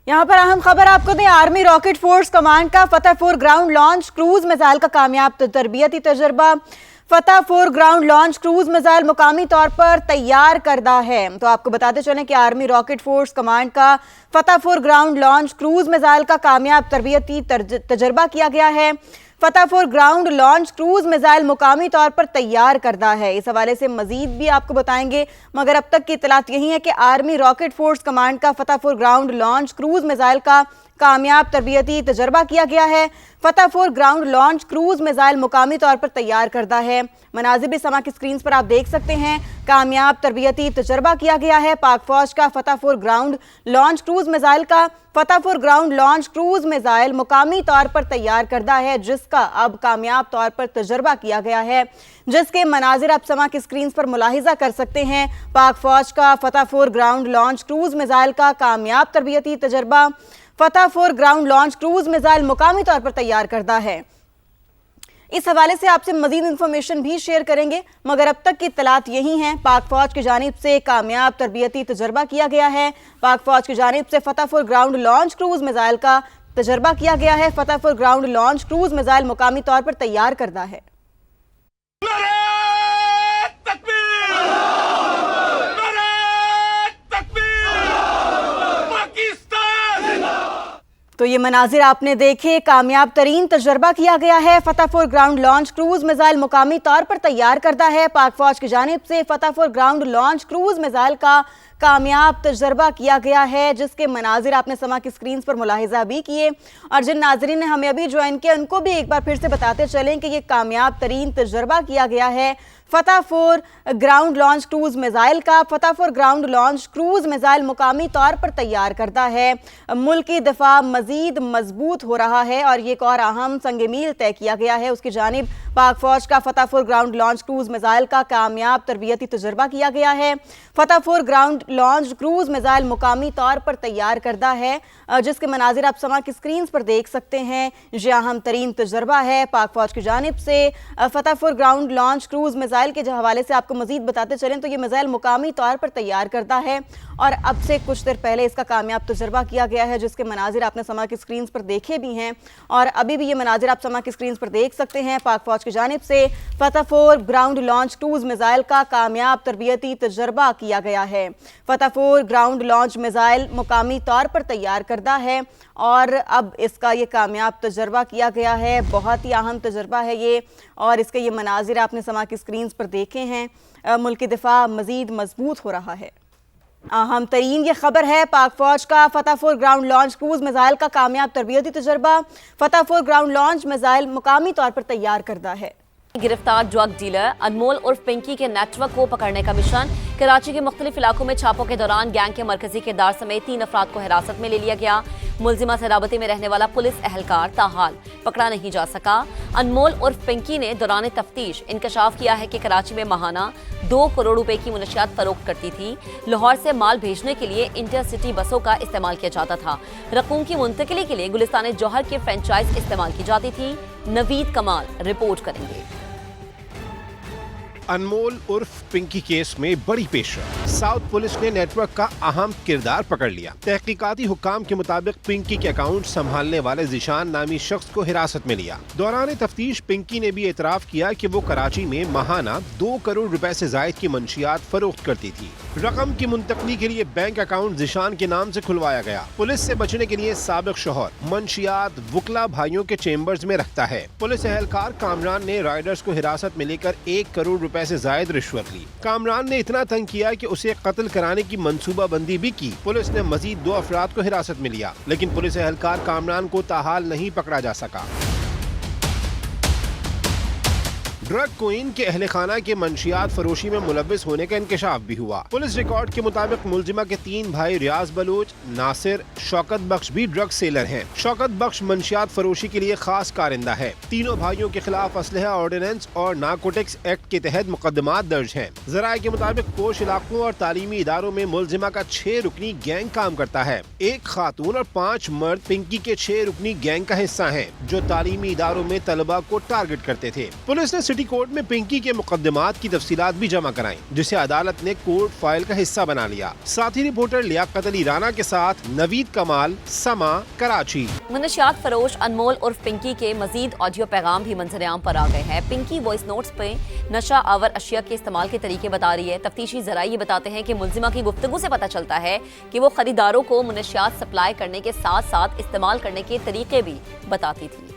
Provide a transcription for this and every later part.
यहाँ पर अहम खबर आपको दें, आर्मी रॉकेट फोर्स कमांड का फतह 4 ग्राउंड लॉन्च क्रूज मिसाइल का कामयाब तरबियती तजर्बा। फतह 4 ग्राउंड लॉन्च क्रूज मिसाइल मुकामी तौर पर तैयार करदा है। तो आपको बताते चलें कि आर्मी रॉकेट फोर्स कमांड का फतह 4 ग्राउंड लॉन्च क्रूज मिसाइल का कामयाब तरबियती तजर्बा किया गया है। फतह 4 ग्राउंड लॉन्च क्रूज मिसाइल मुकामी तौर पर तैयार करदा है। इस हवाले से मजीद भी आपको बताएंगे, मगर अब तक की इतलात यही है कि आर्मी रॉकेट फोर्स कमांड का फतह 4 ग्राउंड लॉन्च क्रूज मिसाइल का कामयाब तरबियती तजर्बा किया गया है। फतह 4 ग्राउंड लॉन्च क्रूज मिसाइल मुकामी तौर पर तैयार करदा है। मनाजिर भी समा की स्क्रीन पर आप देख सकते हैं। कामयाब तरबियती तजर्बा किया गया है। पाक फौज का फतह 4 ग्राउंड लॉन्च क्रूज मिसाइल का फतह 4 ग्राउंड लॉन्च क्रूज मिसाइल मुकामी तौर पर तैयार करदा है, जिसका अब कामयाब तौर पर तजर्बा किया गया है, जिसके मनाजिर आप समा की स्क्रीन पर मुलाहिजा कर सकते हैं। पाक फौज का फतह 4 ग्राउंड लॉन्च क्रूज मिसाइल का कामयाब तरबियती तजर्बा। फतह 4 ग्राउंड लॉन्च क्रूज मिसाइल मुकामी तौर पर तैयार करदा है। इस हवाले से आपसे मजीद इंफॉर्मेशन भी शेयर करेंगे, मगर अब तक की इत्तलात यही हैं। पाक फौज की जानिब से कामयाब तरबियती तजर्बा किया गया है। पाक फौज की जानिब से फतह 4 ग्राउंड लॉन्च क्रूज मिसाइल का तजर्बा किया गया है। फतह 4 ग्राउंड लॉन्च क्रूज मिसाइल मुकामी तौर पर तैयार करदा है। तो ये मनाजिर आपने देखे, कामयाब तरीन तजर्बा किया गया है। फतह 4 ग्राउंड लॉन्च क्रूज मिसाइल मुकामी तौर पर तैयार करता है। पाक फौज की जानिब से फतह 4 ग्राउंड लॉन्च क्रूज मिसाइल का कामयाब तजर्बा किया गया है, जिसके मनाजिर आपने समा की स्क्रीन पर मुलाहिजा भी किए। और जिन नाजरीन ने हमें अभी ज्वाइन किया, उनको भी एक बार फिर से बताते चलें कि ये कामयाब तरीन तजर्बा किया गया है फतह 4 ग्राउंड लॉन्च क्रूज मिसाइल का। फतह 4 ग्राउंड लॉन्च क्रूज मिसाइल मुकामी तौर पर तैयार करता है। मुल्की दिफा मजीद मजबूत हो रहा है और ये एक और अहम संग मील तय किया गया है। उसकी जानिब पाक फौज का फतह 4 ग्राउंड लॉन्च क्रूज मिसाइल का कामयाब तरबियती तजर्बा किया गया है। फतह 4 ग्राउंड लॉन्च क्रूज मिसाइल मुकामी तौर पर तैयार करदा है, जिसके मनाजिर आप समा की स्क्रीन पर देख सकते हैं। ये अहम तरीन तजर्बा है पाक फौज की जानिब से। फतह 4 ग्राउंड लॉन्च क्रूज मिसाइल के हवाले से आपको मजीद बताते चलें तो ये मिसाइल मुकामी तौर पर तैयार करता है और अब से कुछ देर पहले इसका कामयाब तजर्बा किया गया है, जिसके मनाजिर आपने समा की स्क्रीन पर देखे भी हैं और अभी भी ये मनाजिर आप समा की स्क्रीन पर देख सकते हैं। पाक फौज की जानिब से फतह 4 ग्राउंड लॉन्च क्रूज मिसाइल का कामयाब तरबियती तजर्बा किया गया है। फतह 4 ग्राउंड लॉन्च मिसाइल मुकामी तौर पर तैयार करदा है और अब इसका ये कामयाब तजर्बा किया गया है। बहुत ही अहम तजर्बा है ये और इसके ये मनाजिर आपने समा की स्क्रीन पर देखे हैं। मुल्की दिफा मजीद मजबूत हो रहा है। अहम तरीन ये खबर है, पाक फौज का फतह 4 ग्राउंड लॉन्च क्रूज मिसाइल का कामयाब तरबियती तजर्बा। फतह 4 ग्राउंड लॉन्च मिसाइल मुकामी तौर पर तैयार करदा है। गिरफ्तार ड्रग डीलर अनमोल उर्फ पिंकी के नेटवर्क को पकड़ने का मिशन। कराची के मुख्तलिफ इलाकों में छापों के दौरान गैंग के मरकजी किरदार समेत 3 अफराद को हिरासत में ले लिया गया। मुलजिमा से राबते में रहने वाला पुलिस एहलकार ताहाल पकड़ा नहीं जा सका। अनमोल उर्फ पिंकी ने दौरान तफ्तीश इंकशाफ किया है कि कराची में माहाना 2 करोड़ रुपए की मुनशियात फरोख्त करती थी। लाहौर से माल भेजने के लिए इंटरसिटी बसों का इस्तेमाल किया जाता था। रकूम की मुंतकिली के लिए गुलिस्तान जौहर की फ्रेंचाइज इस्तेमाल की जाती थी। नवीद कमाल रिपोर्ट करेंगे। अनमोल उर्फ पिंकी केस में बड़ी पेशरफ। साउथ पुलिस ने नेटवर्क का अहम किरदार पकड़ लिया। तहकीकाती हुक्काम के मुताबिक पिंकी के अकाउंट संभालने वाले जिशान नामी शख्स को हिरासत में लिया। दौरान तफ्तीश पिंकी ने भी एतराफ किया कि वो कराची में माहाना 2 करोड़ रुपए से जायद की मंशियात फरोख्त करती थी। रकम की मुंतकली के लिए बैंक अकाउंट जिशान के नाम से खुलवाया गया। पुलिस से बचने के लिए साबिक शौहर मंशियात वुकला भाइयों के चेम्बर्स में रखता है। पुलिस एहलकार कामरान ने राइडर्स को हिरासत में लेकर 1 करोड़ रुपए से जायद रिश्वत ली। कामरान ने इतना तंग किया कि उसे कत्ल कराने की मंसूबा बंदी भी की। पुलिस ने मजीद 2 अफराद को हिरासत में लिया, लेकिन पुलिस एहलकार कामरान को ताहाल नहीं पकड़ा जा सका। ड्रग क्वीन के अहले खाना के मंशियात फरोशी में मुलव्विस होने का इंकशाफ भी हुआ। पुलिस रिकॉर्ड के मुताबिक मुलजिमा के 3 भाई रियाज बलूच, नासिर, शौकत बख्श भी ड्रग सेलर हैं। शौकत बख्श मंशियात फरोशी के लिए खास कारिंदा है। तीनों भाइयों के खिलाफ असलहा ऑर्डिनेंस और नारकोटिक्स एक्ट के तहत मुकदमात दर्ज हैं। जराये के मुताबिक पोश इलाकों और तालीमी इदारों में मुलजिमा का 6 रुकनी गैंग काम करता है। 1 खातून और 5 मर्द पिंकी के 6 रुकनी गैंग का हिस्सा है, जो तालीमी इदारों में तलबा को टारगेट करते थे। पुलिस ने सिटी कोर्ट में पिंकी के मुकदमात की तफसीलात भी जमा कराई, जिसे अदालत ने कोर्ट फाइल का हिस्सा बना लिया। साथ ही रिपोर्टर लियाकत अली राना के साथ नवीद कमाल, समा, कराची। मुनशियात फरोश अनमोल उर्फ पिंकी के मजीद ऑडियो पैगाम भी मंजर-ए-आम पर आ गए हैं। पिंकी वॉइस नोट्स पे नशा आवर अशिया के इस्तेमाल के तरीके बता रही है। तफ्तीशी ज़राए ये बताते हैं कि मुल्जिमा की गुफ्तगू से पता चलता है कि वो खरीदारों को मुनशियात सप्लाई करने के साथ साथ इस्तेमाल करने के तरीके भी बताती थी।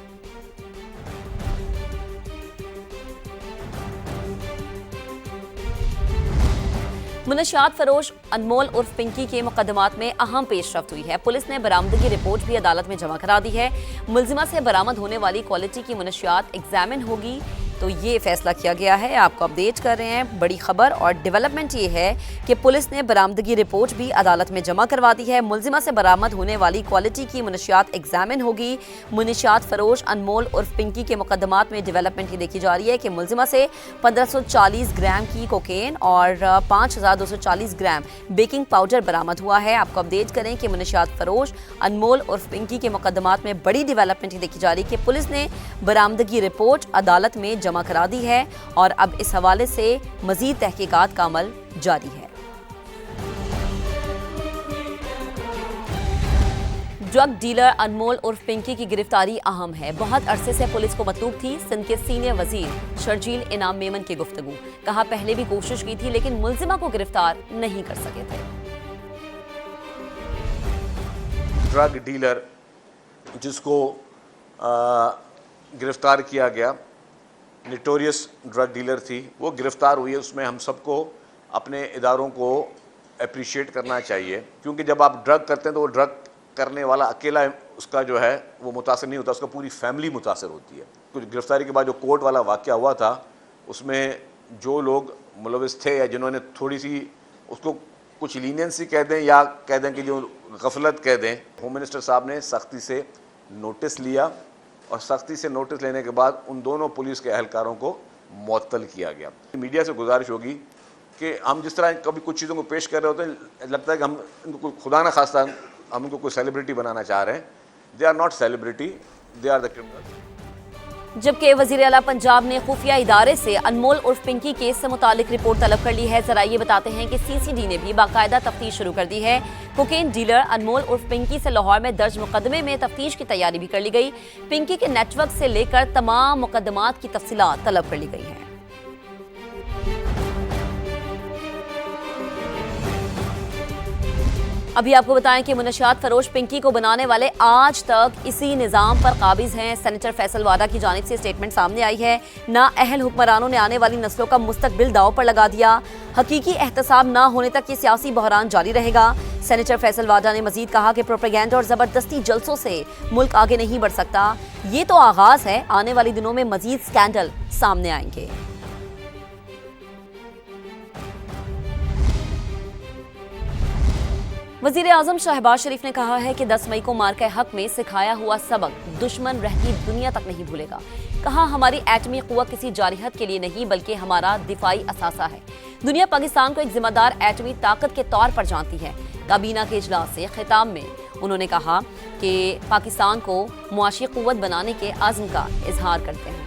मुनशियात फरोश अनमोल उर्फ पिंकी के मुकदमात में अहम पेशरफ्त हुई है। पुलिस ने बरामदगी रिपोर्ट भी अदालत में जमा करा दी है। मुल्जिमा से बरामद होने वाली क्वालिटी की मुनशियात एग्जामिन होगी, तो ये फैसला किया गया है। आपको अपडेट कर रहे हैं। बड़ी खबर और डेवलपमेंट ये है कि पुलिस ने बरामदगी रिपोर्ट भी अदालत में जमा करवा दी है। मुल्जिमा से बरामद होने वाली क्वालिटी की मुनशियात एग्जामिन होगी। मुनशियात फरोश अनमोल उर्फ पिंकी के मुकदमात में डेवलपमेंट ये देखी जा रही है कि मुल्जिमा से 1540 ग्राम की कोकेन और 5240 ग्राम बेकिंग पाउडर बरामद हुआ है। आपको अपडेट करें कि मुनशियात फरोश अनमोल उर्फ पिंकी के मुकदमात में बड़ी डेवलपमेंट ये देखी जा रही है कि पुलिस ने बरामदगी रिपोर्ट अदालत में जमा करा दी है और अब इस हवाले से मजीद तहकीकात का अमल जारी है। ड्रग डीलर अनमोल उर्फ पिंकी की गिरफ्तारी अहम है। बहुत अरसे से पुलिस को मतलूब थी। सिंध के सीनियर वजीर शर्जील इनाम मेमन की गुफ्तगू। कहा पहले भी कोशिश की थी लेकिन मुल्जिमा को गिरफ्तार नहीं कर सके थे। ड्रग डीलर जिसको गिरफ्तार किया गया, नोटोरियस ड्रग डीलर थी, वो गिरफ्तार हुई है। उसमें हम सबको अपने इदारों को अप्रिशिएट करना चाहिए, क्योंकि जब आप ड्रग करते हैं तो वो ड्रग करने वाला अकेला उसका जो है वो मुतासर नहीं होता, उसका पूरी फैमिली मुतासर होती है। कुछ गिरफ्तारी के बाद जो कोर्ट वाला वाक़या हुआ था, उसमें जो लोग मुलविस थे या जिन्होंने थोड़ी सी उसको कुछ लीनियंसी कह दें या कह दें कि जो गफलत कह दें, होम मिनिस्टर साहब ने सख्ती से नोटिस लिया और सख्ती से नोटिस लेने के बाद उन दोनों पुलिस के अहलकारों को मुअत्तल किया गया। मीडिया से गुजारिश होगी कि हम जिस तरह कभी कुछ चीज़ों को पेश कर रहे होते हैं, लगता है कि हम इनको खुदा न खास्ता हम इनको कोई सेलिब्रिटी बनाना चाह रहे हैं। They are not celebrity, they are the criminal. जबकि वज़ीर आला पंजाब ने खुफिया इदारे से अनमोल उर्फ पिंकी केस से मुतालिक रिपोर्ट तलब कर ली है। जरा ये बताते हैं कि सीसीडी ने भी बाकायदा तफ्तीश शुरू कर दी है। कोकेन डीलर अनमोल उर्फ पिंकी से लाहौर में दर्ज मुकदमे में तफ्तीश की तैयारी भी कर ली गई। पिंकी के नेटवर्क से लेकर तमाम मुकदमात की तफसीलात तलब कर ली गई है। अभी आपको बताएं कि मुनशियात फरोश पिंकी को बनाने वाले आज तक इसी निज़ाम पर काबिज हैं। सेनेटर फैसल वादा की जानिब से स्टेटमेंट सामने आई है। ना अहल हुक्मरानों ने आने वाली नस्लों का मुस्तकबिल दाव पर लगा दिया। हकीकी एहतसाब ना होने तक ये सियासी बहरान जारी रहेगा। सेनेटर फैसल वादा ने मजीद कहा कि प्रोपेगेंडा और ज़बरदस्ती जलसों से मुल्क आगे नहीं बढ़ सकता। ये तो आगाज़ है, आने वाले दिनों में मजीद स्कैंडल सामने आएंगे। वज़ीर आज़म शहबाज शरीफ ने कहा है कि 10 मई को मार्का हक में सिखाया हुआ सबक दुश्मन रहती दुनिया तक नहीं भूलेगा। कहा हमारी एटमी क़ुव्वत किसी जारिहत के लिए नहीं बल्कि हमारा दिफाई असासा है। दुनिया पाकिस्तान को एक जिम्मेदार एटमी ताकत के तौर पर जानती है। काबीना के इजलास से खिताब में उन्होंने कहा कि पाकिस्तान को मुआशी क़ुव्वत बनाने के आज़म का इजहार करते हैं।